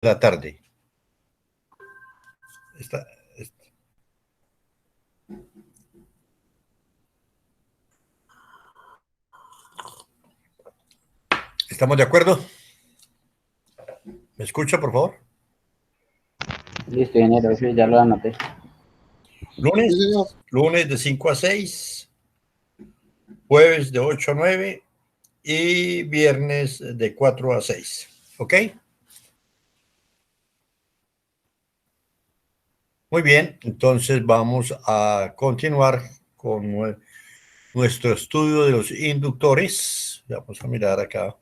la tarde. Está, ¿Estamos de acuerdo? ¿Me escucha, por favor? Listo, ingeniero, sí, ya lo anoté. Lunes de 5 a 6, jueves de 8 a 9 y viernes de 4 a 6. ¿Ok? Muy bien, entonces vamos a continuar con nuestro estudio de los inductores. Vamos a mirar acá.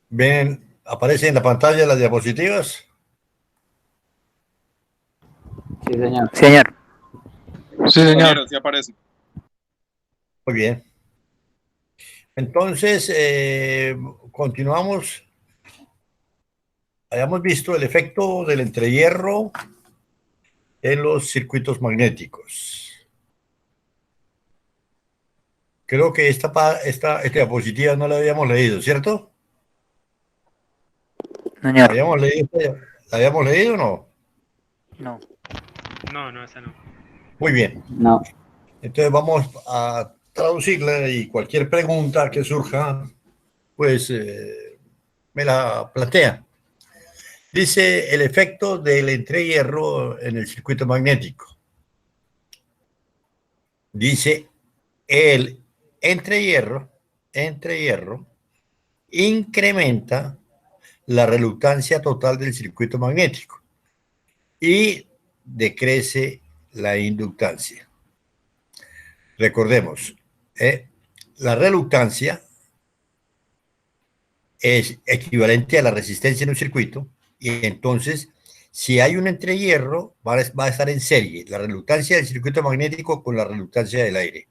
¿Ven? ¿Aparece en la pantalla las diapositivas? Sí, señor. Señor. Sí, señor, sí aparece. Muy bien. Entonces, continuamos. Hayamos visto el efecto del entrehierro en los circuitos magnéticos. Creo que esta diapositiva no la habíamos leído, ¿cierto? Señor. ¿La habíamos leído o no? No. No, esa no. Muy bien. No. Entonces vamos a traducirla y cualquier pregunta que surja, pues me la plantea. Dice el efecto del entrehierro en el circuito magnético. Dice el entrehierro incrementa la reluctancia total del circuito magnético y decrece la inductancia. Recordemos, la reluctancia es equivalente a la resistencia en un circuito y entonces si hay un entrehierro va a estar en serie la reluctancia del circuito magnético con la reluctancia del aire.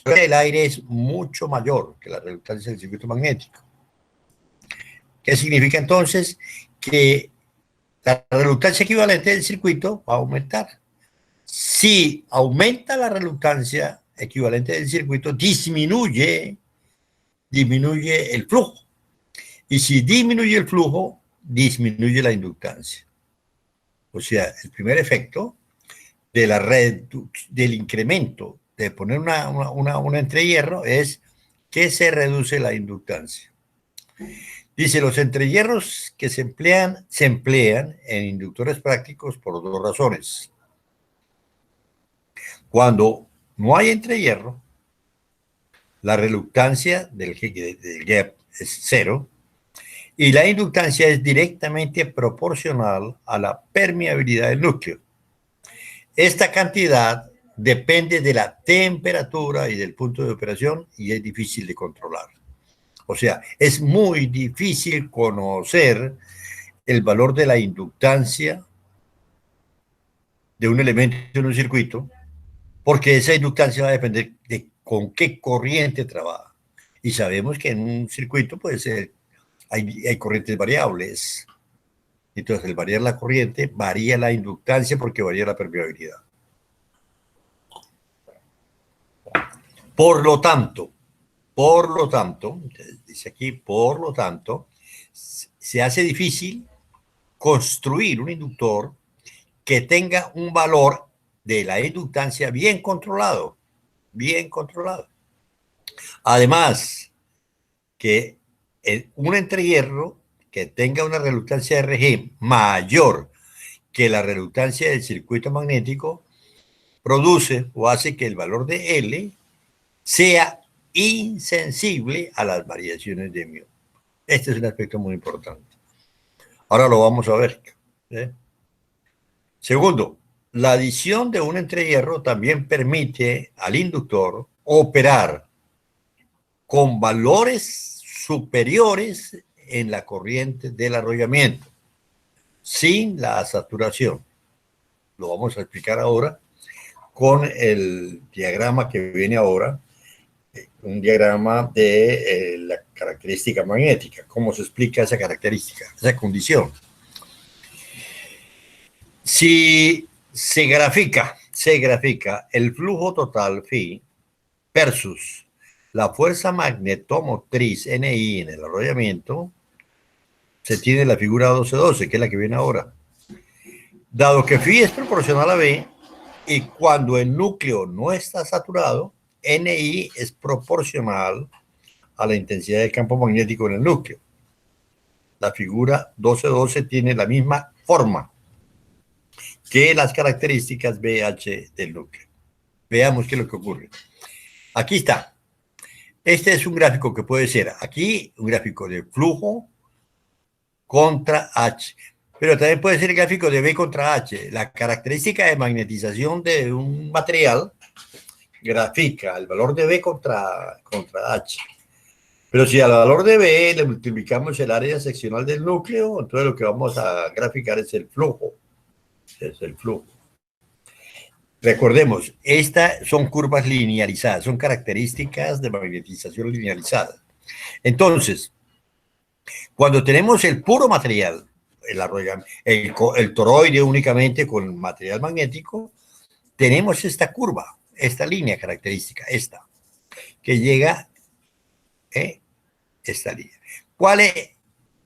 El aire es mucho mayor que la reluctancia del circuito magnético. ¿Qué significa entonces? Que la reluctancia equivalente del circuito va a aumentar. Si aumenta la reluctancia equivalente del circuito, disminuye el flujo. Y si disminuye el flujo, disminuye la inductancia. O sea, el primer efecto de la del incremento de poner una entrehierro es que se reduce la inductancia. Dice, los entrehierros que se emplean en inductores prácticos por dos razones. Cuando no hay entrehierro, la reluctancia del gap es cero y la inductancia es directamente proporcional a la permeabilidad del núcleo. Esta cantidad depende de la temperatura y del punto de operación y es difícil de controlar. O sea, es muy difícil conocer el valor de la inductancia de un elemento en un circuito, porque esa inductancia va a depender de con qué corriente trabaja. Y sabemos que en un circuito puede ser, hay corrientes variables. Entonces, al variar la corriente, varía la inductancia porque varía la permeabilidad. Por lo tanto, dice aquí, por lo tanto, se hace difícil construir un inductor que tenga un valor de la inductancia bien controlado. Además, que un entrehierro que tenga una reluctancia RG mayor que la reluctancia del circuito magnético produce o hace que el valor de L sea insensible a las variaciones de μ. Este es un aspecto muy importante. Ahora lo vamos a ver. Segundo, la adición de un entrehierro también permite al inductor operar con valores superiores en la corriente del arrollamiento, sin la saturación. Lo vamos a explicar ahora con el diagrama que viene ahora, un diagrama de la característica magnética. ¿Cómo se explica esa característica, esa condición? Si se grafica el flujo total phi versus la fuerza magnetomotriz NI en el arrollamiento, se tiene la figura 12-12, que es la que viene ahora. Dado que phi es proporcional a B, y cuando el núcleo no está saturado, NI es proporcional a la intensidad del campo magnético en el núcleo. La figura 12-12 tiene la misma forma que las características BH del núcleo. Veamos qué es lo que ocurre. Aquí está. Este es un gráfico que puede ser aquí un gráfico de flujo contra H, pero también puede ser el gráfico de B contra H. La característica de magnetización de un material grafica el valor de B contra H. Pero si al valor de B le multiplicamos el área seccional del núcleo, entonces lo que vamos a graficar es el flujo. Es el flujo. Recordemos, estas son curvas linealizadas, son características de magnetización linealizada. Entonces, cuando tenemos el puro material, el toroide únicamente con material magnético, tenemos esta curva, esta línea característica, esta, que llega, esta línea. ¿Cuál es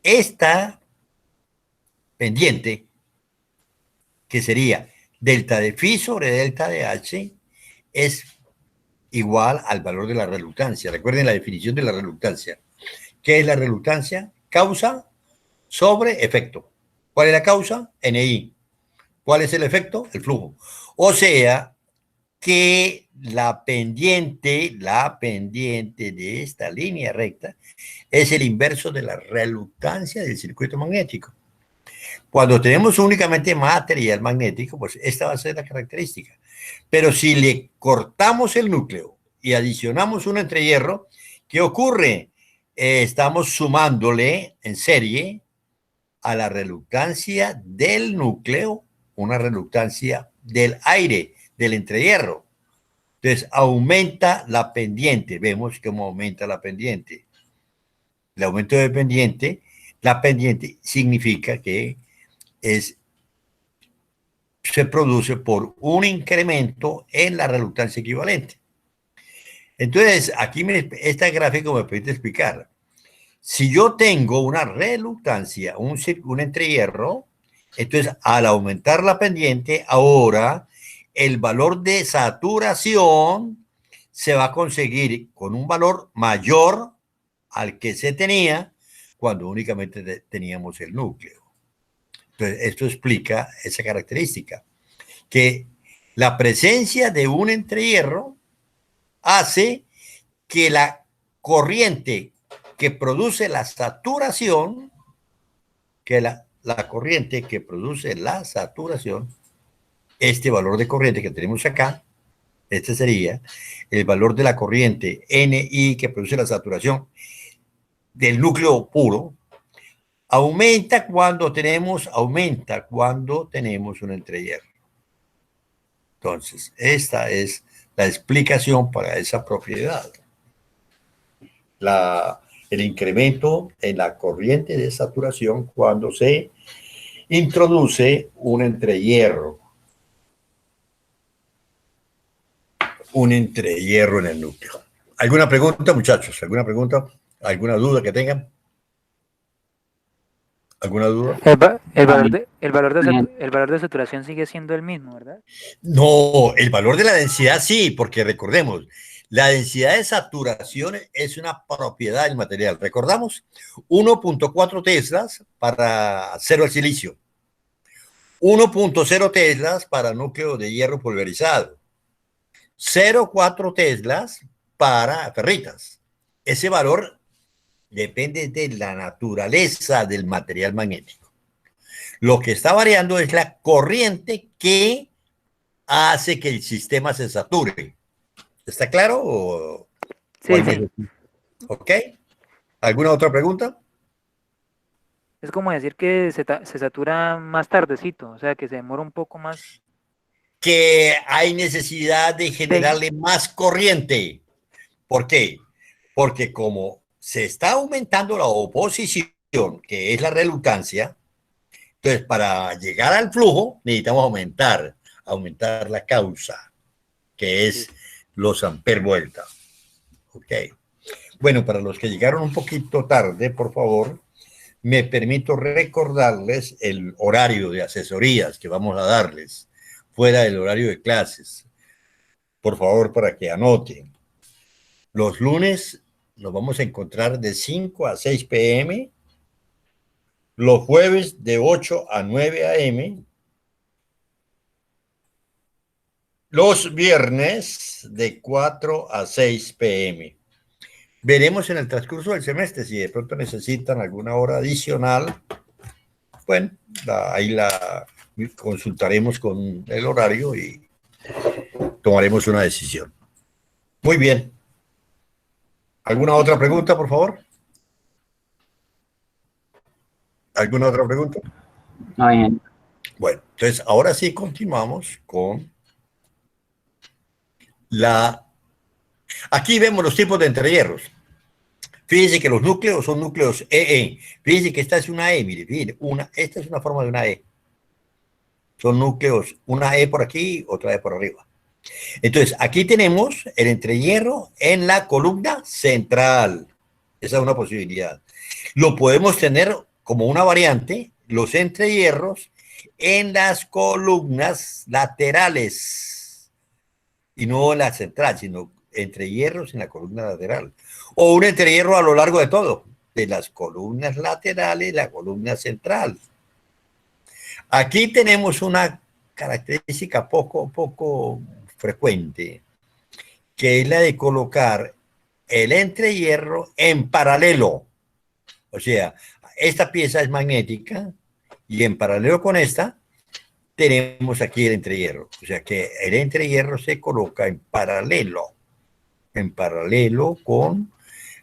esta pendiente? Que sería delta de phi sobre delta de H es igual al valor de la reluctancia. Recuerden la definición de la reluctancia. ¿Qué es la reluctancia? Causa sobre efecto. ¿Cuál es la causa? NI. ¿Cuál es el efecto? El flujo. O sea, que la pendiente de esta línea recta es el inverso de la reluctancia del circuito magnético. Cuando tenemos únicamente material magnético, pues esta va a ser la característica. Pero si le cortamos el núcleo y adicionamos un entrehierro, ¿qué ocurre? Estamos sumándole en serie a la reluctancia del núcleo una reluctancia del aire, del entrehierro. Entonces aumenta la pendiente. Vemos cómo aumenta la pendiente. El aumento de pendiente, la pendiente significa que se produce por un incremento en la reluctancia equivalente. Entonces, aquí este gráfico me permite explicar. Si yo tengo una reluctancia, un entrehierro, entonces al aumentar la pendiente, ahora el valor de saturación se va a conseguir con un valor mayor al que se tenía cuando únicamente teníamos el núcleo. Entonces, esto explica esa característica, que la presencia de un entrehierro hace que la corriente que produce la saturación, este valor de corriente que tenemos acá, este sería el valor de la corriente NI que produce la saturación del núcleo puro, aumenta cuando tenemos un entrehierro. Entonces, esta es la explicación para esa propiedad. El incremento en la corriente de saturación cuando se introduce un entrehierro. Un entrehierro en el núcleo. ¿Alguna pregunta, muchachos? ¿Alguna pregunta? ¿Alguna duda que tengan? ¿Alguna duda? El valor de saturación sigue siendo el mismo, ¿verdad? No, el valor de la densidad sí, porque recordemos, la densidad de saturación es una propiedad del material. ¿Recordamos? 1.4 teslas para acero al silicio. 1.0 teslas para núcleo de hierro pulverizado. 0.4 teslas para ferritas. Ese valor depende de la naturaleza del material magnético. Lo que está variando es la corriente que hace que el sistema se sature. ¿Está claro? Sí. ¿Ok? ¿Alguna otra pregunta? Es como decir que se satura más tardecito, o sea, que se demora un poco más. Que hay necesidad de generarle más corriente. ¿Por qué? Porque como se está aumentando la oposición, que es la reluctancia, Entonces, para llegar al flujo, necesitamos aumentar la causa, que es los amperes vuelta. Ok. Bueno, para los que llegaron un poquito tarde, por favor, me permito recordarles el horario de asesorías que vamos a darles, fuera del horario de clases. Por favor, para que anoten. Los lunes nos vamos a encontrar de 5 a 6 p.m., los jueves de 8 a 9 a.m., los viernes de 4 a 6 p.m. Veremos en el transcurso del semestre si de pronto necesitan alguna hora adicional. Bueno, ahí la consultaremos con el horario y tomaremos una decisión. Muy bien. ¿Alguna otra pregunta, por favor? ¿Alguna otra pregunta? No, bien. Bueno, entonces ahora sí continuamos con la... Aquí vemos los tipos de entrehierros. Fíjense que los núcleos son núcleos EE. Fíjense que esta es una E, mire, esta es una forma de una E. Son núcleos, una E por aquí, otra E por arriba. Entonces, aquí tenemos el entrehierro en la columna central. Esa es una posibilidad. Lo podemos tener como una variante, los entrehierros en las columnas laterales. Y no en la central, sino entrehierros en la columna lateral. O un entrehierro a lo largo de todo, de las columnas laterales, la columna central. Aquí tenemos una característica poco frecuente, que es la de colocar el entrehierro en paralelo. O sea, esta pieza es magnética y en paralelo con esta tenemos aquí el entrehierro. O sea que el entrehierro se coloca en paralelo con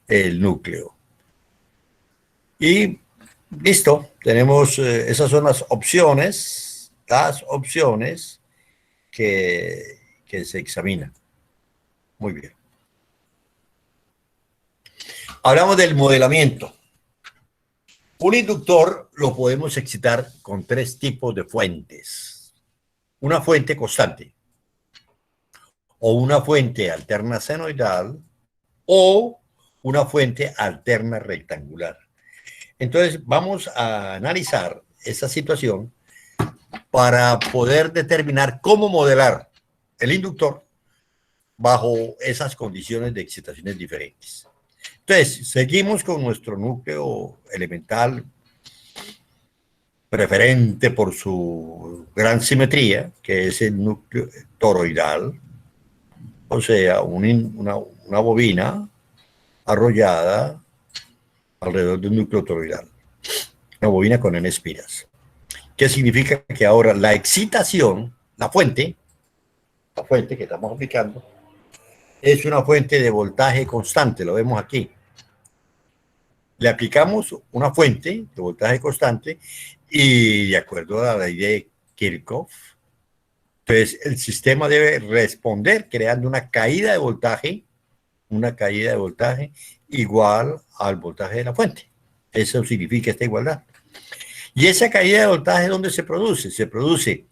el núcleo. Y listo, tenemos, esas son las opciones que se examinan. Muy bien. Hablamos del modelamiento. Un inductor lo podemos excitar con 3 tipos de fuentes. Una fuente constante, o una fuente alterna senoidal, o una fuente alterna rectangular. Entonces, vamos a analizar esa situación para poder determinar cómo modelar el inductor bajo esas condiciones de excitaciones diferentes. Entonces, seguimos con nuestro núcleo elemental preferente por su gran simetría, que es el núcleo toroidal, o sea, una bobina arrollada alrededor de un núcleo toroidal, una bobina con N espiras. ¿Qué significa? Que ahora la excitación, la fuente que estamos aplicando, es una fuente de voltaje constante, lo vemos aquí. Le aplicamos una fuente de voltaje constante y de acuerdo a la ley de Kirchhoff, entonces el sistema debe responder creando una caída de voltaje igual al voltaje de la fuente. Eso significa esta igualdad. Y esa caída de voltaje, ¿dónde se produce? Se produce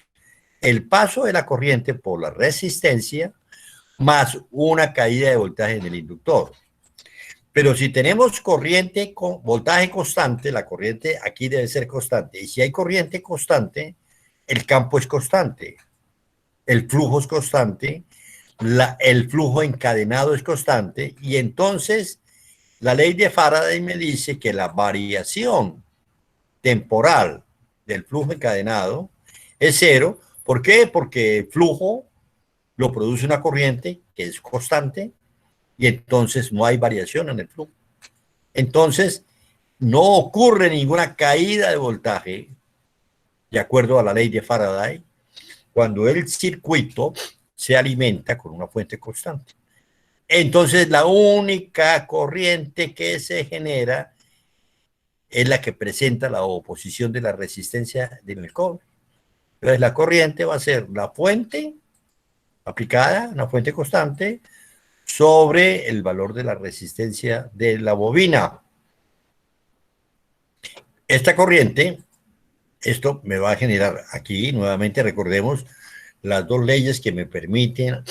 el paso de la corriente por la resistencia más una caída de voltaje en el inductor. Pero si tenemos corriente con voltaje constante, la corriente aquí debe ser constante. Y si hay corriente constante, el campo es constante, el flujo es constante, el flujo encadenado es constante. Y entonces la ley de Faraday me dice que la variación temporal del flujo encadenado es 0. ¿Por qué? Porque el flujo lo produce una corriente que es constante y entonces no hay variación en el flujo. Entonces, no ocurre ninguna caída de voltaje, de acuerdo a la ley de Faraday, cuando el circuito se alimenta con una fuente constante. Entonces, la única corriente que se genera es la que presenta la oposición de la resistencia del cobre. Entonces, la corriente va a ser la fuente aplicada, una fuente constante, sobre el valor de la resistencia de la bobina. Esta corriente esto me va a generar aquí, nuevamente recordemos, las dos leyes que me permiten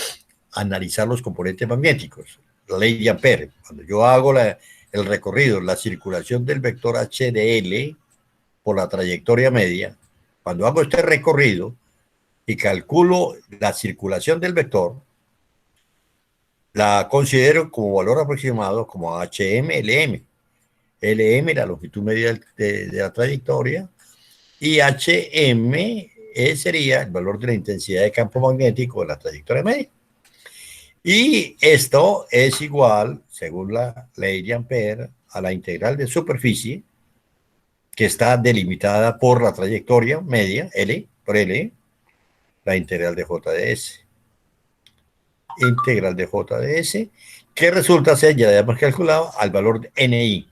analizar los componentes magnéticos. La ley de Ampère. Cuando yo hago el recorrido, la circulación del vector h de L por la trayectoria media, cuando hago este recorrido y calculo la circulación del vector, la considero como valor aproximado como HM-LM. LM, la longitud media de la trayectoria, y HM sería el valor de la intensidad de campo magnético de la trayectoria media. Y esto es igual, según la ley de Ampère, a la integral de superficie, que está delimitada por la trayectoria media, L, por L, la integral de J de S. Integral de J de S, que resulta ser, ya hemos calculado, al valor de NI,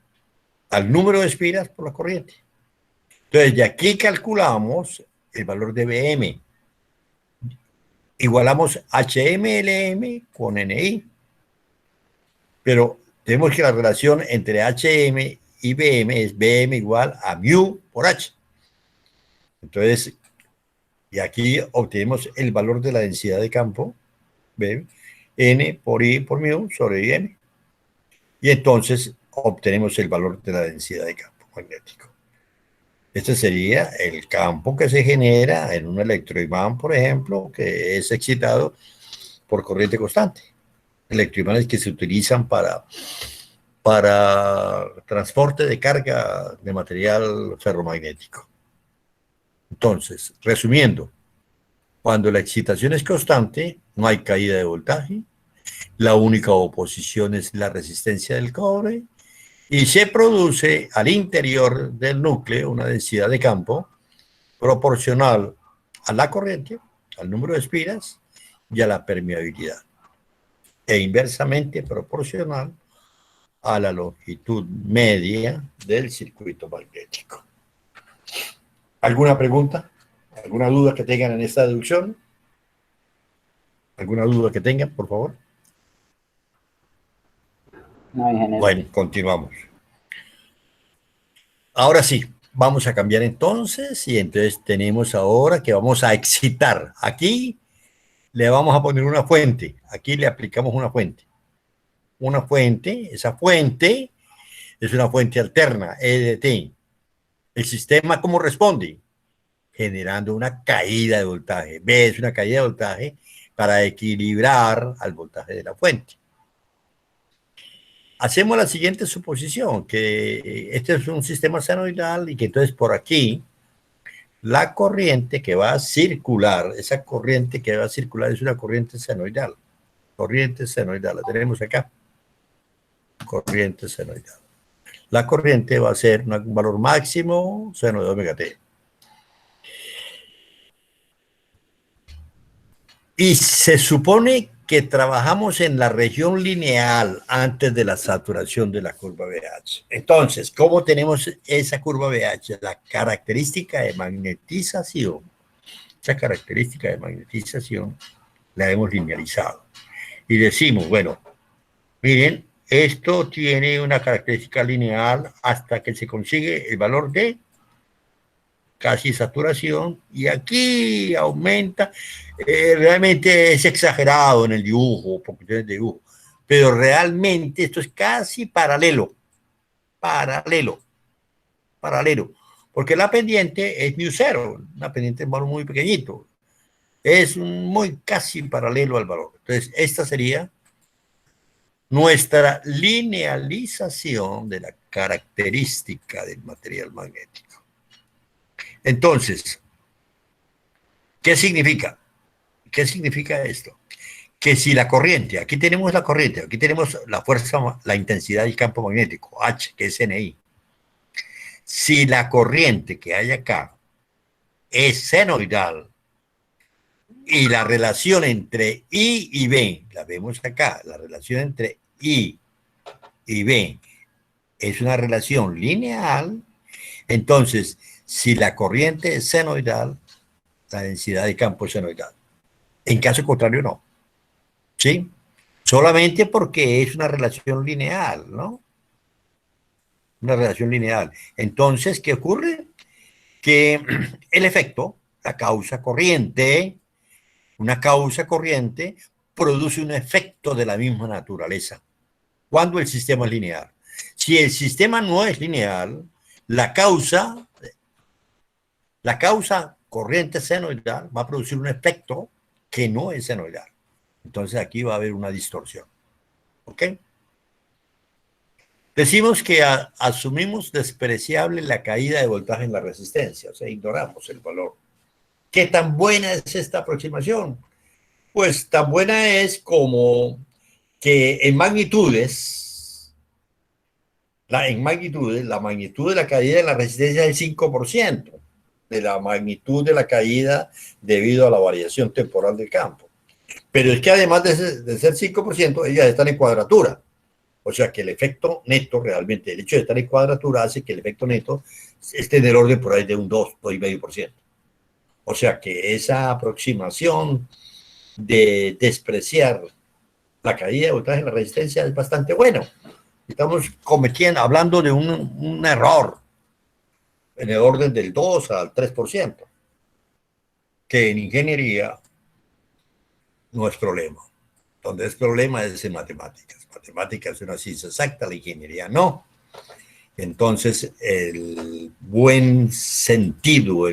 al número de espiras por la corriente. Entonces, de aquí calculamos el valor de BM. Igualamos HMLM con NI. Pero tenemos que la relación entre HM y BM es BM igual a mu por H. Entonces, y aquí obtenemos el valor de la densidad de campo, ¿ven? N por I por mu sobre IM. Y entonces obtenemos el valor de la densidad de campo magnético. Este sería el campo que se genera en un electroimán, por ejemplo, que es excitado por corriente constante. Electroimanes que se utilizan para transporte de carga de material ferromagnético. Entonces, resumiendo, cuando la excitación es constante, no hay caída de voltaje, la única oposición es la resistencia del cobre, y se produce al interior del núcleo una densidad de campo proporcional a la corriente, al número de espiras y a la permeabilidad, e inversamente proporcional a la longitud media del circuito magnético. ¿Alguna pregunta? ¿Alguna duda que tengan en esta deducción? ¿Alguna duda que tengan, por favor? No, ingeniero. Bueno, continuamos. Ahora sí, vamos a cambiar entonces, y entonces tenemos ahora que vamos a excitar. Aquí le vamos a poner una fuente, aquí le aplicamos una fuente. Una fuente, esa fuente es una fuente alterna, EDT. ¿El sistema cómo responde? Generando una caída de voltaje. ¿Ves? Una caída de voltaje para equilibrar al voltaje de la fuente. Hacemos la siguiente suposición, que este es un sistema senoidal y que entonces por aquí la corriente que va a circular, esa corriente que va a circular es una corriente senoidal. Corriente senoidal, la tenemos acá. Corriente senoidal. La corriente va a ser un valor máximo seno de omega t. Y se supone que trabajamos en la región lineal antes de la saturación de la curva BH. Entonces, ¿cómo tenemos esa curva BH? La característica de magnetización, esa característica de magnetización la hemos linealizado. Y decimos, bueno, miren, esto tiene una característica lineal hasta que se consigue el valor de casi saturación, y aquí aumenta. Realmente es exagerado en el dibujo, porque tiene dibujo, pero realmente esto es casi paralelo, porque la pendiente es μ0, una pendiente de un valor muy pequeñito, es muy casi paralelo al valor. Entonces, esta sería nuestra linealización de la característica del material magnético. Entonces, ¿qué significa? ¿Qué significa esto? Que si la corriente, aquí tenemos la corriente, aquí tenemos la fuerza, la intensidad del campo magnético, H, que es NI. Si la corriente que hay acá es senoidal y la relación entre I y B, la vemos acá, la relación entre I y B es una relación lineal, entonces, si la corriente es senoidal, la densidad de campo es senoidal. En caso contrario, no. ¿Sí? Solamente porque es una relación lineal, ¿no? Una relación lineal. Entonces, ¿qué ocurre? que el efecto, la causa corriente, una causa corriente produce un efecto de la misma naturaleza cuando el sistema es lineal. Si el sistema no es lineal, la causa corriente senoidal va a producir un efecto que no es senoidal. Entonces aquí va a haber una distorsión. ¿Ok? Decimos que asumimos despreciable la caída de voltaje en la resistencia, o sea, ignoramos el valor. ¿Qué tan buena es esta aproximación? Pues tan buena es como que en magnitudes, la magnitud de la caída de la resistencia es el 5% de la magnitud de la caída debido a la variación temporal del campo. Pero es que además de ser 5%, ellas están en cuadratura. O sea que el efecto neto realmente, el hecho de estar en cuadratura hace que el efecto neto esté en el orden por ahí de un 2,5%. O sea que esa aproximación de despreciar la caída de voltaje en la resistencia es bastante bueno. Estamos hablando de un error en el orden del 2 al 3%, que en ingeniería no es problema. Donde es problema es en matemáticas. Matemáticas es una ciencia exacta, la ingeniería no. Entonces, el buen sentido,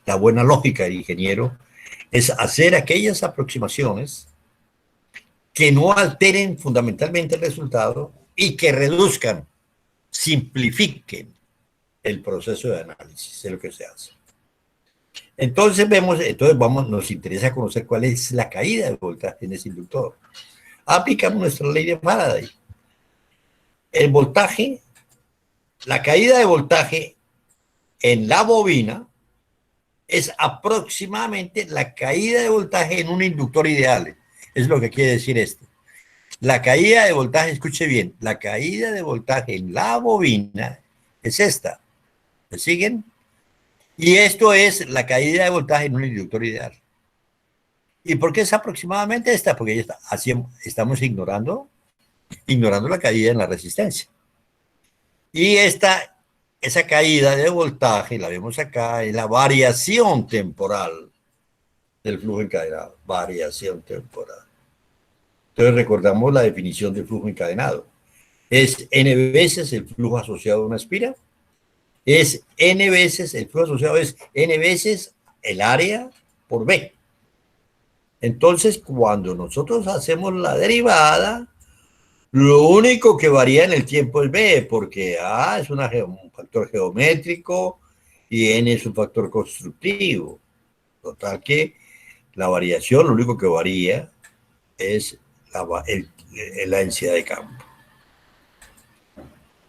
la buena lógica del ingeniero es hacer aquellas aproximaciones que no alteren fundamentalmente el resultado y que reduzcan, simplifiquen el proceso de análisis de lo que se hace. Entonces nos interesa conocer cuál es la caída de voltaje en ese inductor. Aplicamos nuestra ley de Faraday. El voltaje, la caída de voltaje en la bobina es aproximadamente la caída de voltaje en un inductor ideal. Es lo que quiere decir esto. La caída de voltaje, escuche bien, la caída de voltaje en la bobina es esta. ¿Me siguen? Y esto es la caída de voltaje en un inductor ideal. ¿Y por qué es aproximadamente esta? Porque así estamos ignorando la caída en la resistencia. Y esa caída de voltaje, la vemos acá, es la variación temporal del flujo encadenado. Variación temporal. Entonces recordamos la definición del flujo encadenado. Es n veces el flujo asociado a una espira. Es n veces, el flujo asociado es n veces el área por B. Entonces, cuando nosotros hacemos la derivada, lo único que varía en el tiempo es B, porque A es un factor geométrico y N es un factor constructivo. Total que la variación, lo único que varía es la densidad de campo.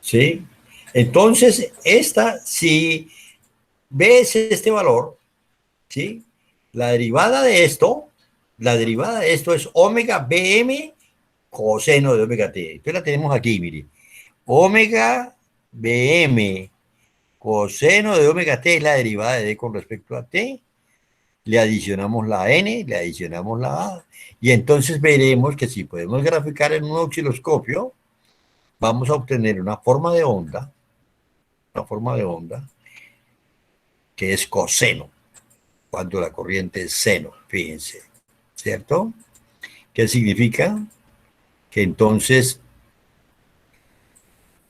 ¿Sí? Entonces, si B es este valor, ¿sí? La derivada de esto es omega BM coseno de omega t. Entonces la tenemos aquí, mire. Omega BM coseno de omega t es la derivada de D con respecto a t. Le adicionamos la N, le adicionamos la A. Y entonces veremos que si podemos graficar en un osciloscopio, vamos a obtener una forma de onda que es coseno, cuando la corriente es seno, fíjense, ¿cierto? ¿Qué significa? Que entonces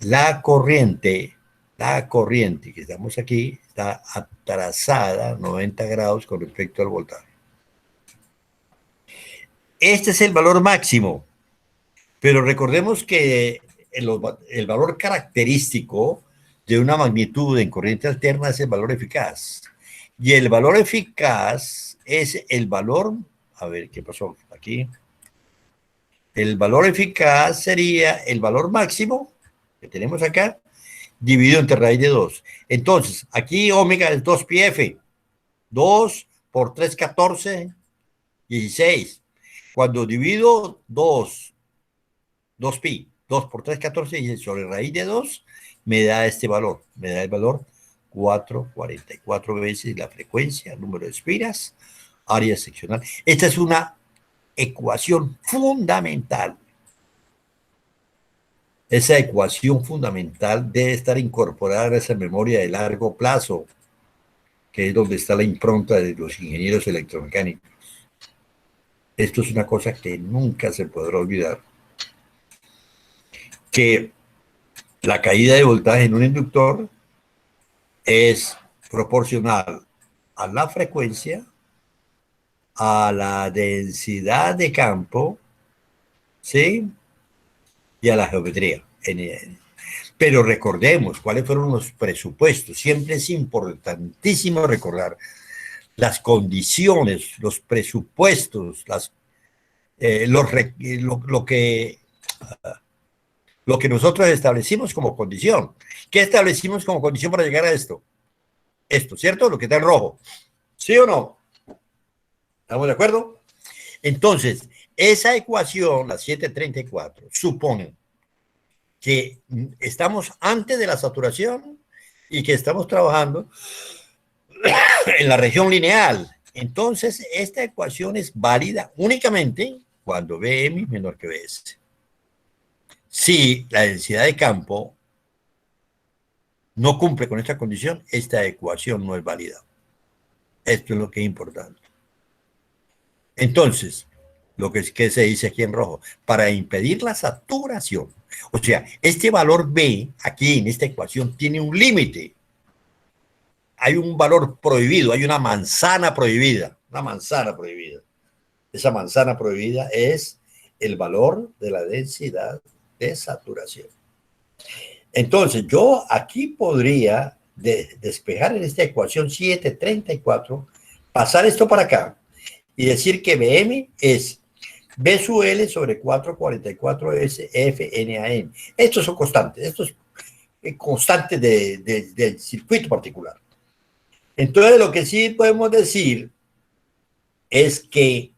la corriente que estamos aquí está atrasada 90 grados con respecto al voltaje. Este es el valor máximo, pero recordemos que el valor característico de una magnitud en corriente alterna es el valor eficaz. Y el valor eficaz es el valor, a ver qué pasó aquí. El valor eficaz sería el valor máximo que tenemos acá, dividido entre raíz de 2. Entonces, aquí omega es 2πf. 2 por 3, 14, 16. Cuando divido 2pi, 2 por 3, 14, y sobre raíz de 2, me da este valor. Me da el valor 4,44 veces la frecuencia, número de espiras, área seccional. Esta es una ecuación fundamental. Esa ecuación fundamental debe estar incorporada a esa memoria de largo plazo. que es donde está la impronta de los ingenieros electromecánicos. Esto es una cosa que nunca se podrá olvidar, que la caída de voltaje en un inductor es proporcional a la frecuencia, a la densidad de campo, ¿sí? Y a la geometría. Pero recordemos cuáles fueron los presupuestos. Siempre es importantísimo recordar las condiciones, los presupuestos, lo que nosotros establecimos como condición. ¿Qué establecimos como condición para llegar a esto? Esto, ¿cierto? Lo que está en rojo. ¿Sí o no? ¿Estamos de acuerdo? Entonces, esa ecuación, la 734, supone que estamos antes de la saturación y que estamos trabajando en la región lineal. Entonces, esta ecuación es válida únicamente cuando Bm es menor que Bs. Si la densidad de campo no cumple con esta condición, esta ecuación no es válida. Esto es lo que es importante. Entonces, que se dice aquí en rojo, para impedir la saturación, o sea, este valor B, aquí en esta ecuación, tiene un límite. Hay un valor prohibido, hay una manzana prohibida, una manzana prohibida. Esa manzana prohibida es el valor de la densidad de saturación. Entonces, yo aquí podría despejar en esta ecuación 734, pasar esto para acá y decir que Bm es B sub L sobre 444 S F NaN. Estos son constantes, estos es constante del circuito particular. Entonces, lo que sí podemos decir es que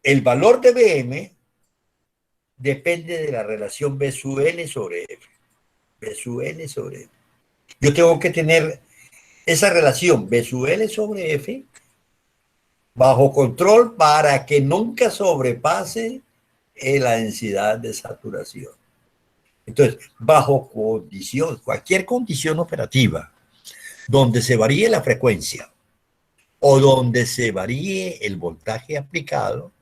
el valor de Bm depende de la relación B sub L sobre F. B sub L sobre F. Yo tengo que tener esa relación B sub L sobre F bajo control para que nunca sobrepase la densidad de saturación. Entonces, bajo condición, cualquier condición operativa donde se varíe la frecuencia o donde se varíe el voltaje aplicado,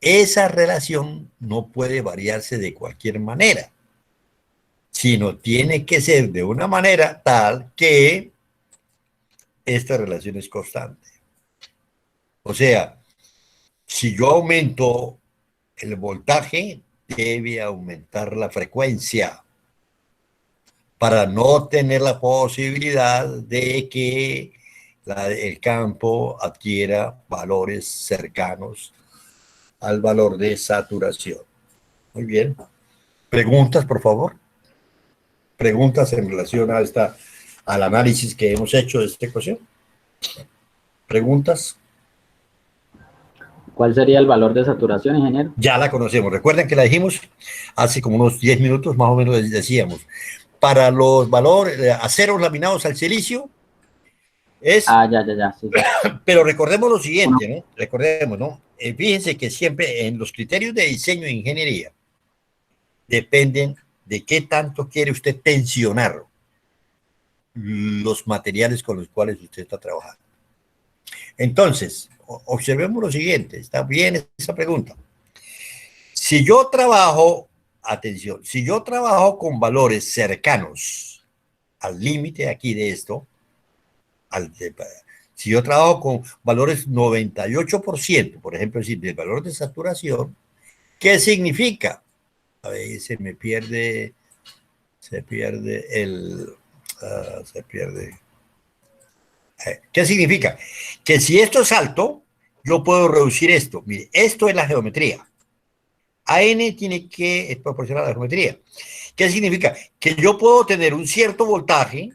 esa relación no puede variarse de cualquier manera, sino tiene que ser de una manera tal que esta relación es constante. O sea, si yo aumento el voltaje, debe aumentar la frecuencia para no tener la posibilidad de que el campo adquiera valores cercanos al valor de saturación. Muy bien. ¿Preguntas, por favor? ¿Preguntas en relación al análisis que hemos hecho de esta ecuación? ¿Preguntas? ¿Cuál sería el valor de saturación, ingeniero? Ya la conocemos. Recuerden que la dijimos hace como unos 10 minutos, más o menos decíamos. Para los valores aceros laminados al silicio es... ya. Sí. Pero recordemos lo siguiente, ¿no? Recordemos, ¿no? Fíjense que siempre en los criterios de diseño e ingeniería dependen de qué tanto quiere usted tensionar los materiales con los cuales usted está trabajando. Entonces, observemos lo siguiente, está bien esa pregunta. Si yo trabajo, atención, si yo trabajo con valores cercanos al límite aquí de esto, si yo trabajo con valores 98%, por ejemplo, decir, del valor de saturación, ¿qué significa? A ver, se pierde. ¿Qué significa? Que si esto es alto, yo puedo reducir esto. Mire, esto es la geometría. AN tiene que es proporcional a la geometría. ¿Qué significa? Que yo puedo tener un cierto voltaje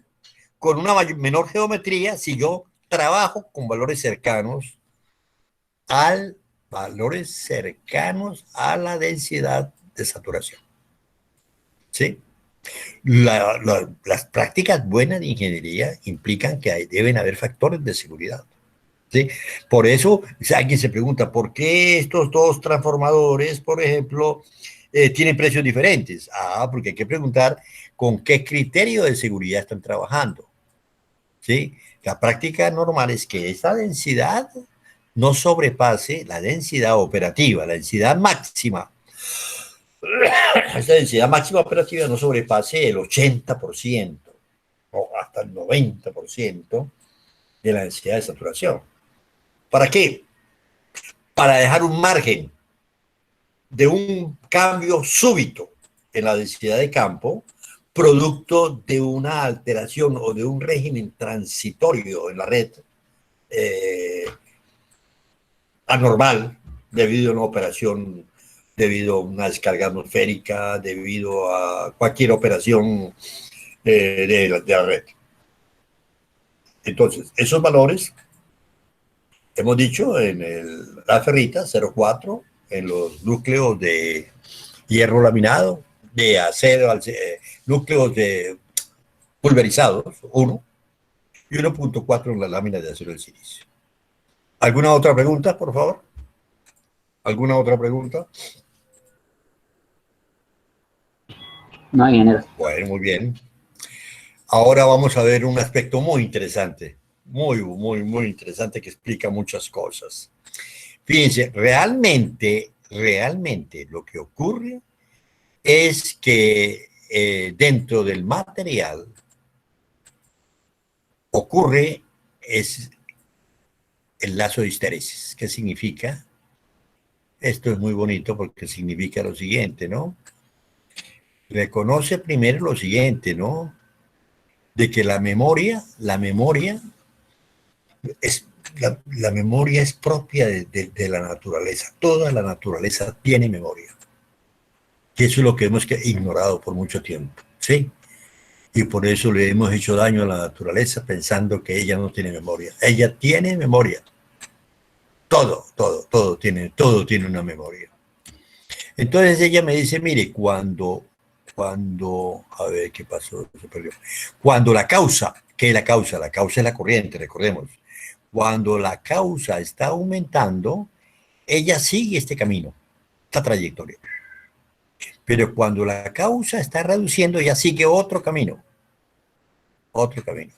con una menor geometría si yo trabajo con valores cercanos a la densidad de saturación. ¿Sí? Las prácticas buenas de ingeniería implican que deben haber factores de seguridad. ¿Sí? Por eso, alguien se pregunta, ¿por qué estos dos transformadores, por ejemplo, tienen precios diferentes? Porque hay que preguntar con qué criterio de seguridad están trabajando. ¿sí? La práctica normal es que esta densidad no sobrepase la densidad operativa, la densidad máxima. Esta densidad máxima operativa no sobrepase el 80% o hasta el 90% de la densidad de saturación. ¿Para qué? Para dejar un margen de un cambio súbito en la densidad de campo, producto de una alteración o de un régimen transitorio en la red anormal, debido a una operación, debido a una descarga atmosférica, debido a cualquier operación de la red. Entonces, esos valores, hemos dicho en la ferrita 0,4, en los núcleos de hierro laminado, de acero, núcleos de pulverizados, 1, y 1,4 en la lámina de acero del silicio. ¿Alguna otra pregunta, por favor? ¿Alguna otra pregunta? No, ingeniero. Bueno, muy bien. Ahora vamos a ver un aspecto muy interesante, muy interesante, que explica muchas cosas. Fíjense, realmente lo que ocurre es que dentro del material ocurre es el lazo de histeresis. ¿Qué significa? Esto es muy bonito porque significa lo siguiente, ¿no? Reconoce primero lo siguiente, ¿no? De que la memoria es la memoria es propia de la naturaleza. Toda la naturaleza tiene memoria. Que eso es lo que hemos ignorado por mucho tiempo, ¿sí? Y por eso le hemos hecho daño a la naturaleza pensando que ella no tiene memoria. Ella tiene memoria. Todo tiene una memoria. Entonces ella me dice, mire, cuando, a ver qué pasó, se perdió. Cuando la causa, ¿qué es la causa? La causa es la corriente, recordemos. Cuando la causa está aumentando, ella sigue este camino, esta trayectoria. Pero cuando la causa está reduciendo, ella sigue otro camino. Otro camino.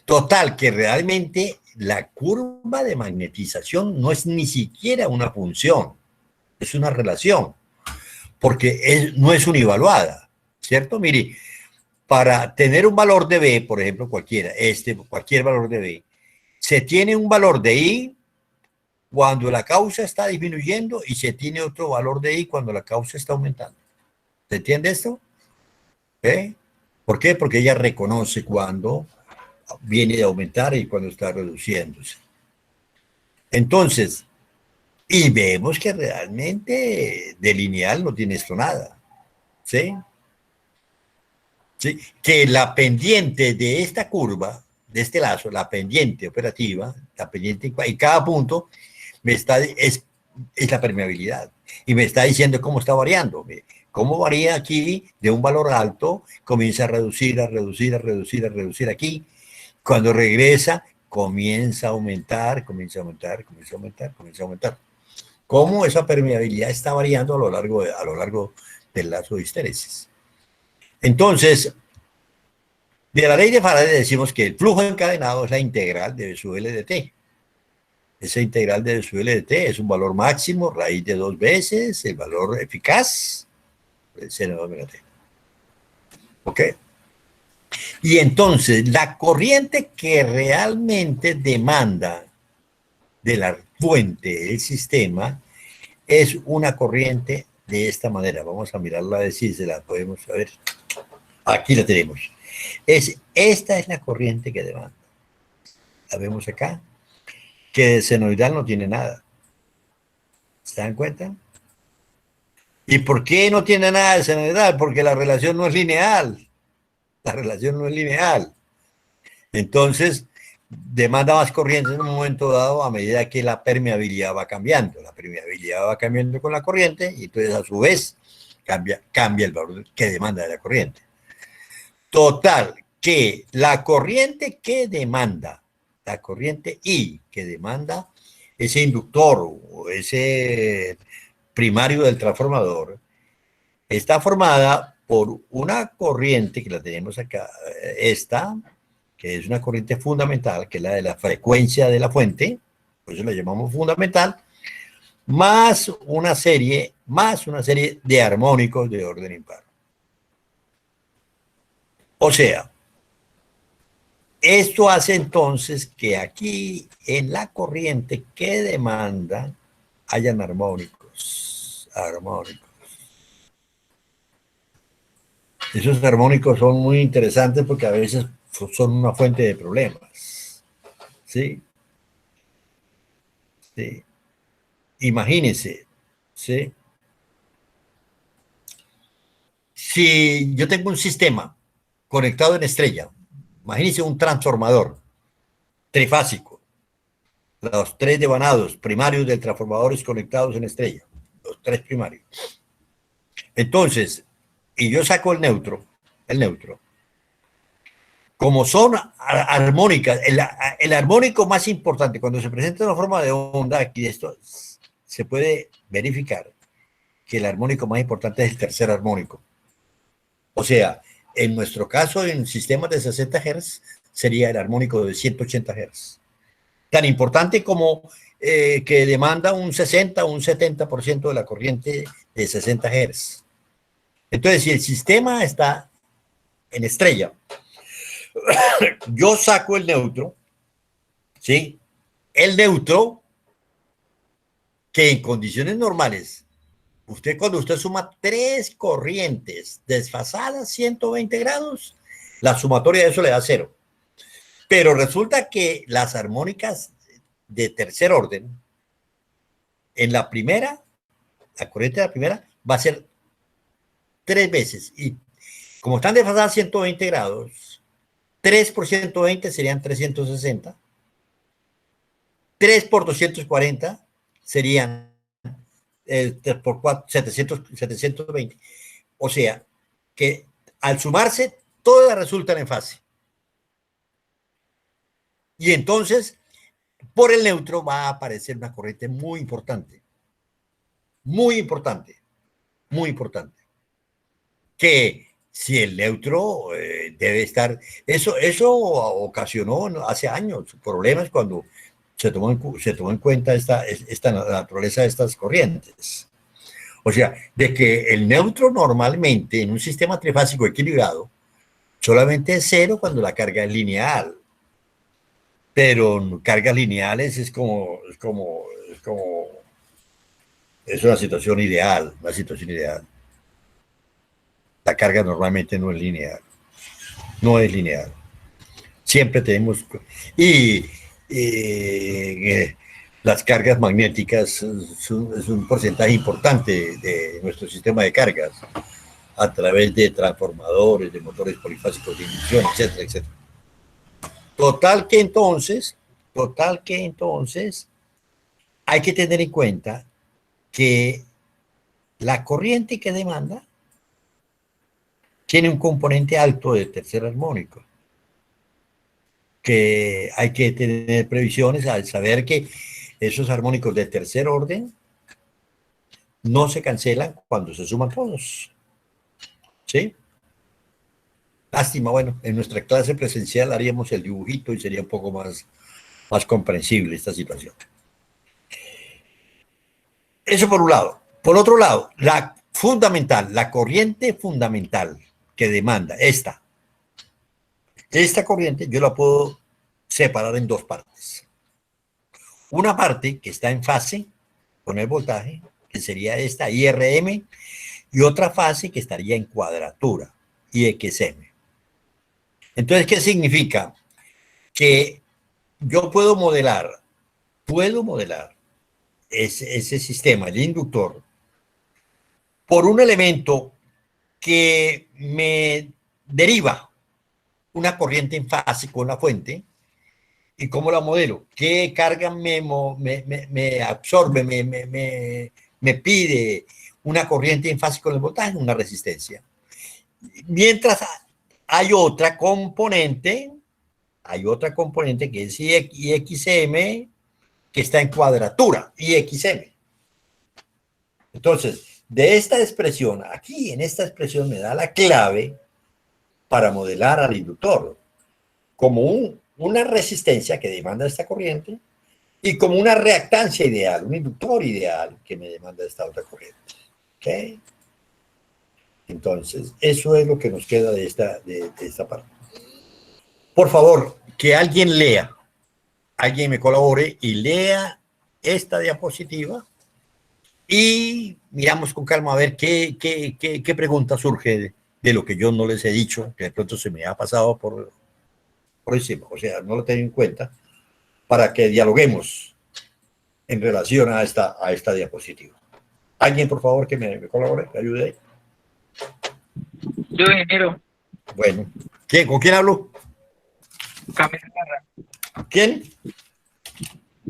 Total, que realmente la curva de magnetización no es ni siquiera una función, es una relación, porque no es univaluada, ¿cierto? Mire, para tener un valor de B, por ejemplo, cualquier valor de B, se tiene un valor de I cuando la causa está disminuyendo y se tiene otro valor de I cuando la causa está aumentando. ¿Se entiende esto? ¿Por qué? Porque ella reconoce cuando viene de aumentar y cuando está reduciéndose. Entonces, y vemos que realmente de lineal no tiene esto nada. ¿Sí? ¿Sí? Que la pendiente de esta curva, de este lazo, la pendiente operativa, la pendiente en cada punto, es la permeabilidad. Y me está diciendo cómo está variando. Cómo varía aquí de un valor alto, comienza a reducir aquí. Cuando regresa, comienza a aumentar. Cómo esa permeabilidad está variando a lo largo del lazo de histeresis. Entonces, de la ley de Faraday decimos que el flujo encadenado es la integral de su LDT. Esa integral de su LDT es un valor máximo, raíz de 2 veces, el valor eficaz, el seno de omega t. ¿Ok? Y entonces, la corriente que realmente demanda de la fuente del sistema es una corriente de esta manera. Vamos a mirarla a ver si se la podemos saber. Aquí la tenemos. Esta es la corriente que demanda. La vemos acá. Que de senoidal no tiene nada. ¿Se dan cuenta? ¿Y por qué no tiene nada de senoidal? Porque la relación no es lineal. La relación no es lineal. Entonces, demanda más corriente en un momento dado a medida que la permeabilidad va cambiando. La permeabilidad va cambiando con la corriente y entonces a su vez cambia el valor que demanda de la corriente. Total, que la corriente que demanda, la corriente I que demanda ese inductor o ese primario del transformador, está formada por una corriente que la tenemos acá, esta, que es una corriente fundamental, que es la de la frecuencia de la fuente, por eso la llamamos fundamental, más una serie de armónicos de orden impar. O sea, esto hace entonces que aquí en la corriente que demanda hayan armónicos. Esos armónicos son muy interesantes porque a veces son una fuente de problemas. ¿Sí? Sí. Imagínense, ¿sí? Si yo tengo un sistema conectado en estrella, imagínense un transformador trifásico, los 3 devanados primarios del transformador conectados en estrella, los 3 primarios. Entonces, y yo saco el neutro, como son armónicas, el armónico más importante, cuando se presenta una forma de onda, aquí esto se puede verificar que el armónico más importante es el tercer armónico. O sea, en nuestro caso, en sistemas de 60 Hz, sería el armónico de 180 Hz. Tan importante como que demanda un 60 o un 70% de la corriente de 60 Hz. Entonces, si el sistema está en estrella, yo saco el neutro, ¿sí? El neutro, que en condiciones normales, cuando usted suma 3 corrientes desfasadas 120 grados, la sumatoria de eso le da 0. Pero resulta que las armónicas de tercer orden, en la primera, la corriente de la primera, va a ser 3 veces. Y como están desfasadas 120 grados, 3 por 120 serían 360. 3 por 240 serían 3 por 4, 720. O sea, que al sumarse, todas resultan en fase. Y entonces, por el neutro va a aparecer una corriente muy importante. Muy importante. Muy importante. Que si el neutro debe estar... Eso ocasionó hace años problemas cuando se tomó en cuenta esta naturaleza de estas corrientes. O sea, de que el neutro normalmente en un sistema trifásico equilibrado solamente es 0 cuando la carga es lineal. Pero cargas lineales es una situación ideal, La carga normalmente no es lineal. Siempre tenemos... Y las cargas magnéticas es un porcentaje importante de nuestro sistema de cargas a través de transformadores, de motores polifásicos de inducción, etcétera, etcétera. Total que entonces hay que tener en cuenta que la corriente que demanda tiene un componente alto de tercer armónico, que hay que tener previsiones al saber que esos armónicos de tercer orden no se cancelan cuando se suman todos. ¿Sí? Lástima, bueno, en nuestra clase presencial haríamos el dibujito y sería un poco más comprensible esta situación. Eso por un lado. Por otro lado, la corriente fundamental que demanda esta corriente, yo la puedo separar en 2 partes. Una parte que está en fase con el voltaje, que sería esta IRM, y otra fase que estaría en cuadratura, IXM. Entonces, ¿qué significa? Que yo puedo modelar ese sistema, el inductor, por un elemento que me deriva una corriente en fase con la fuente. ¿Y cómo la modelo? ¿Qué carga me absorbe, me pide una corriente en fase con el voltaje? Una resistencia. Mientras hay otra componente que es IXM, que está en cuadratura, IXM. Entonces, de esta expresión, aquí en esta expresión me da la clave para modelar al inductor. como una resistencia que demanda esta corriente y como una reactancia ideal, un inductor ideal que me demanda esta otra corriente. ¿Ok? Entonces, eso es lo que nos queda de esta parte. Por favor, que alguien lea, alguien me colabore y lea esta diapositiva y miramos con calma a ver qué pregunta surge de lo que yo no les he dicho, que de pronto se me ha pasado por encima, o sea, no lo tengo en cuenta, para que dialoguemos en relación a esta diapositiva. ¿Alguien, por favor, que me colabore, me ayude ahí? Yo, ingeniero. Bueno, ¿con quién hablo? Camilo Ibarra. ¿Quién?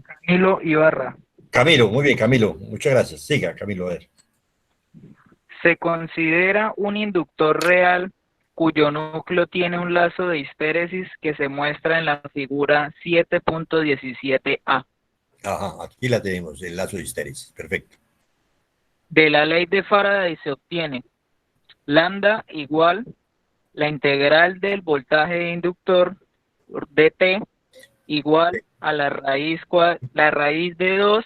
Camilo Ibarra. Camilo, muy bien, Camilo, muchas gracias. Siga, Camilo, a ver. Se considera un inductor real cuyo núcleo tiene un lazo de histéresis que se muestra en la figura 7.17a. Ajá, aquí la tenemos, el lazo de histéresis, perfecto. De la ley de Faraday se obtiene lambda igual la integral del voltaje de inductor dt igual a la raíz de 2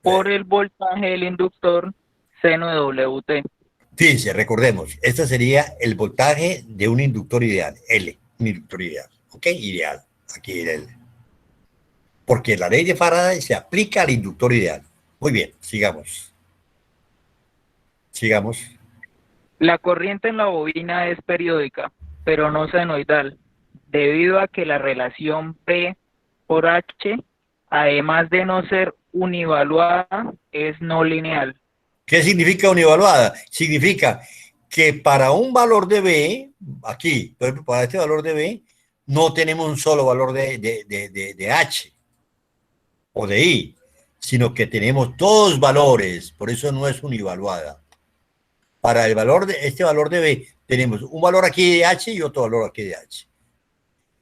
por el voltaje del inductor seno de Wt. Fíjense, recordemos, este sería el voltaje de un inductor ideal, L, un inductor ideal, ¿ok? Ideal, aquí era L. Porque la ley de Faraday se aplica al inductor ideal. Muy bien, sigamos. Sigamos. La corriente en la bobina es periódica, pero no senoidal, debido a que la relación P por H, además de no ser univaluada, es no lineal. ¿Qué significa univaluada? Significa que para un valor de B, aquí, por ejemplo, para este valor de B, no tenemos un solo valor de H o de I, sino que tenemos dos valores, por eso no es univaluada. Para el valor este valor de B, tenemos un valor aquí de H y otro valor aquí de H.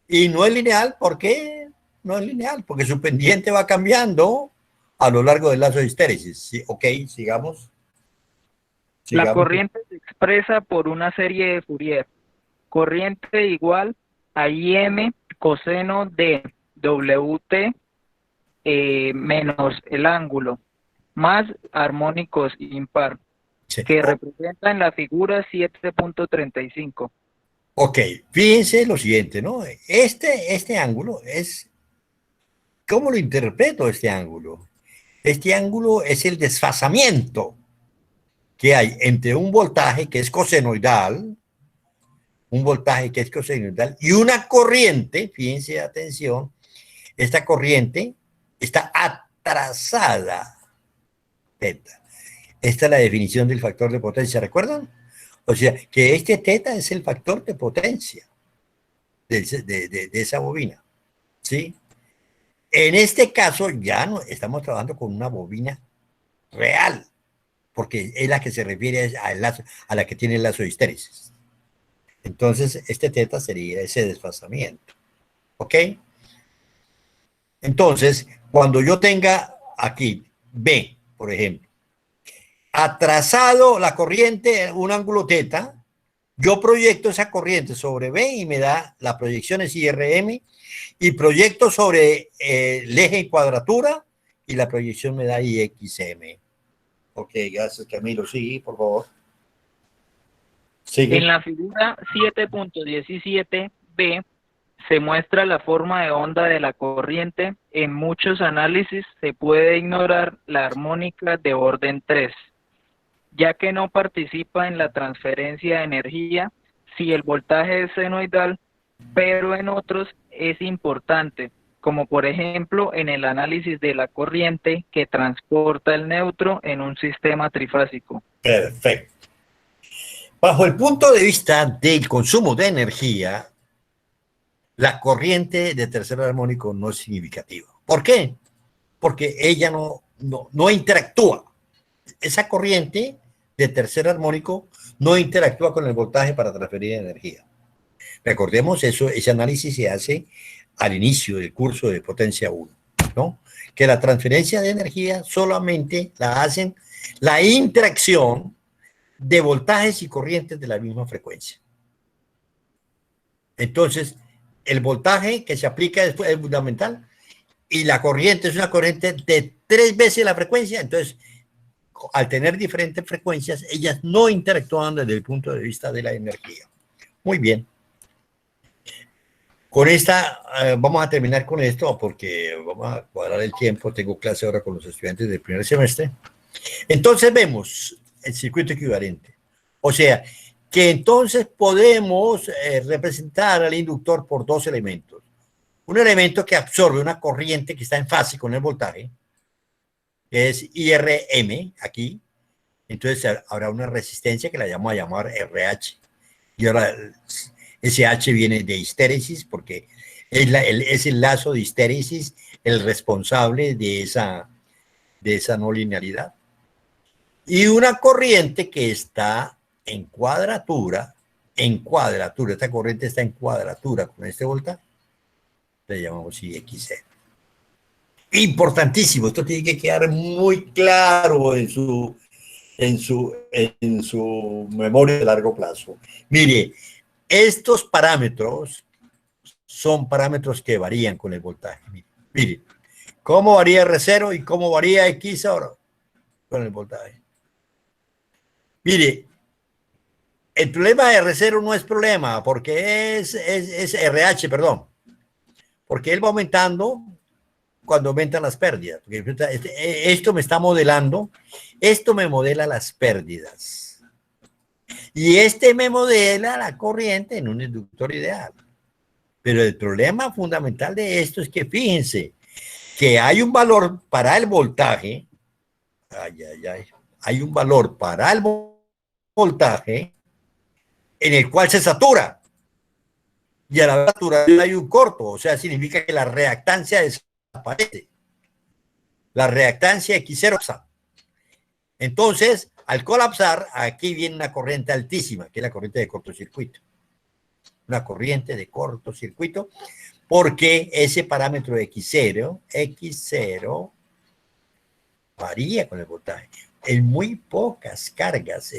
Y no es lineal, ¿por qué? No es lineal, porque su pendiente va cambiando a lo largo del lazo de histéresis. ¿Sí? Ok, sigamos. La corriente se expresa por una serie de Fourier. Corriente igual a IM coseno de WT menos el ángulo, más armónicos impar, Sí. que representa en la figura 7.35. Ok, fíjense lo siguiente, ¿no? Este ángulo es... ¿Cómo lo interpreto este ángulo? Este ángulo es el desfasamiento que hay entre un voltaje que es cosenoidal, y una corriente, fíjense, atención, esta corriente está atrasada, teta. Esta es la definición del factor de potencia, ¿recuerdan? O sea, que este teta es el factor de potencia de esa bobina, ¿sí? En este caso ya no estamos trabajando con una bobina real, porque es la que se refiere a la que tiene el lazo de histéresis. Entonces, este teta sería ese desfasamiento. ¿Ok? Entonces, cuando yo tenga aquí B, por ejemplo, atrasado la corriente, un ángulo teta, yo proyecto esa corriente sobre B y me da las proyecciones IRM, y proyecto sobre el eje en cuadratura y la proyección me da IXM. Ok, gracias, Camilo. Sí, por favor. Sigue. En la figura 7.17b se muestra la forma de onda de la corriente. En muchos análisis se puede ignorar la armónica de orden 3, ya que no participa en la transferencia de energía si el voltaje es senoidal, pero en otros es importante, como por ejemplo en el análisis de la corriente que transporta el neutro en un sistema trifásico. Perfecto. Bajo el punto de vista del consumo de energía, la corriente de tercer armónico no es significativa. ¿Por qué? Porque ella no interactúa. Esa corriente de tercer armónico no interactúa con el voltaje para transferir energía. Recordemos eso, ese análisis se hace al inicio del curso de potencia 1, ¿no? Que la transferencia de energía solamente la hacen la interacción de voltajes y corrientes de la misma frecuencia. Entonces, el voltaje que se aplica después es fundamental, y la corriente es una corriente de 3 veces la frecuencia. Entonces, al tener diferentes frecuencias, ellas no interactúan desde el punto de vista de la energía. Muy bien. Con esta, vamos a terminar con esto porque vamos a cuadrar el tiempo. Tengo clase ahora con los estudiantes del primer semestre. Entonces vemos el circuito equivalente. O sea, que entonces podemos representar al inductor por 2 elementos. Un elemento que absorbe una corriente que está en fase con el voltaje, que es IRM, aquí. Entonces habrá una resistencia que la vamos a llamar RH. Y ahora ese H viene de histéresis, porque es el lazo de histéresis el responsable de esa no linealidad. Y una corriente que está en cuadratura, esta corriente está en cuadratura con este voltaje, le llamamos IX0. Importantísimo, esto tiene que quedar muy claro en su memoria de largo plazo. Mire, estos parámetros son parámetros que varían con el voltaje. Mire, cómo varía R0 y cómo varía X ahora con el voltaje. Mire, el problema de R0 no es problema, porque es RH, perdón, porque él va aumentando cuando aumentan las pérdidas. Esto me está modelando, esto me modela las pérdidas. Y me modela la corriente en un inductor ideal. Pero el problema fundamental de esto es que fíjense que hay un valor para el voltaje, hay un valor para el voltaje en el cual se satura. Y a la saturación hay un corto, o sea, significa que la reactancia desaparece. La reactancia X0. Entonces, al colapsar, aquí viene una corriente altísima, que es la corriente de cortocircuito. Una corriente de cortocircuito, porque ese parámetro X0 varía con el voltaje. En muy pocas cargas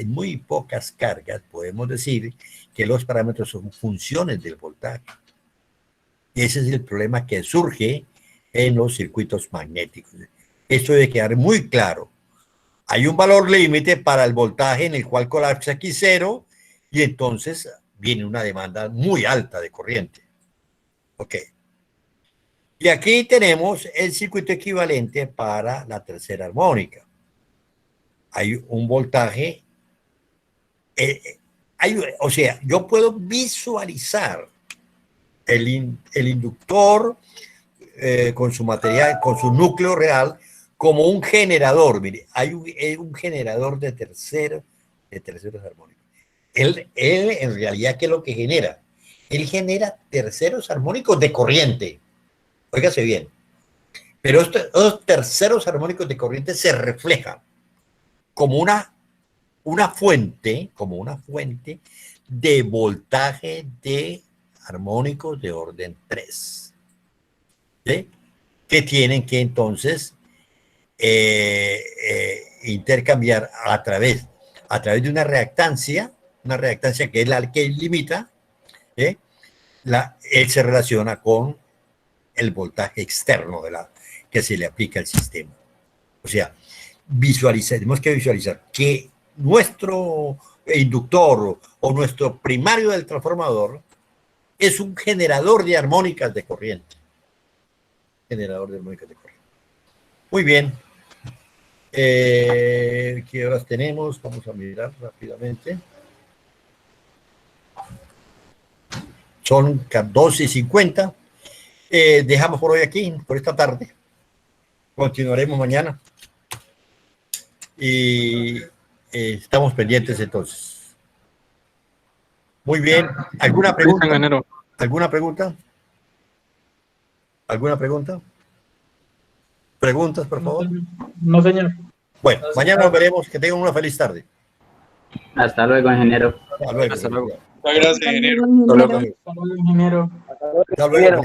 podemos decir que los parámetros son funciones del voltaje. Y ese es el problema que surge en los circuitos magnéticos. Esto debe quedar muy claro. Hay un valor límite para el voltaje en el cual colapsa X0 y entonces viene una demanda muy alta de corriente. Ok. Y aquí tenemos el circuito equivalente para la tercera armónica. Hay un voltaje, o sea, yo puedo visualizar el inductor con su material, con su núcleo real, como un generador. Mire, hay un generador de terceros armónicos. Él en realidad, ¿qué es lo que genera? Él genera terceros armónicos de corriente. Óigase bien. Pero estos terceros armónicos de corriente se reflejan como una fuente de voltaje de armónicos de orden 3. ¿Sí? Que tienen que entonces intercambiar a través de una reactancia que es la que limita, él se relaciona con el voltaje externo que se le aplica al sistema. O sea, tenemos que visualizar que nuestro inductor o nuestro primario del transformador es un generador de armónicas de corriente. Muy bien. ¿Qué horas tenemos? Vamos a mirar rápidamente. Son 12:50. Dejamos por hoy aquí, por esta tarde. Continuaremos mañana. Y estamos pendientes entonces. Muy bien. ¿Alguna pregunta? ¿Alguna pregunta? ¿Alguna pregunta? ¿Preguntas, por favor? No, señor. Bueno, mañana nos veremos. Que tengan una feliz tarde. Hasta luego, ingeniero. Hasta luego. Muchas gracias, ingeniero. Hasta luego, ingeniero. Hasta luego.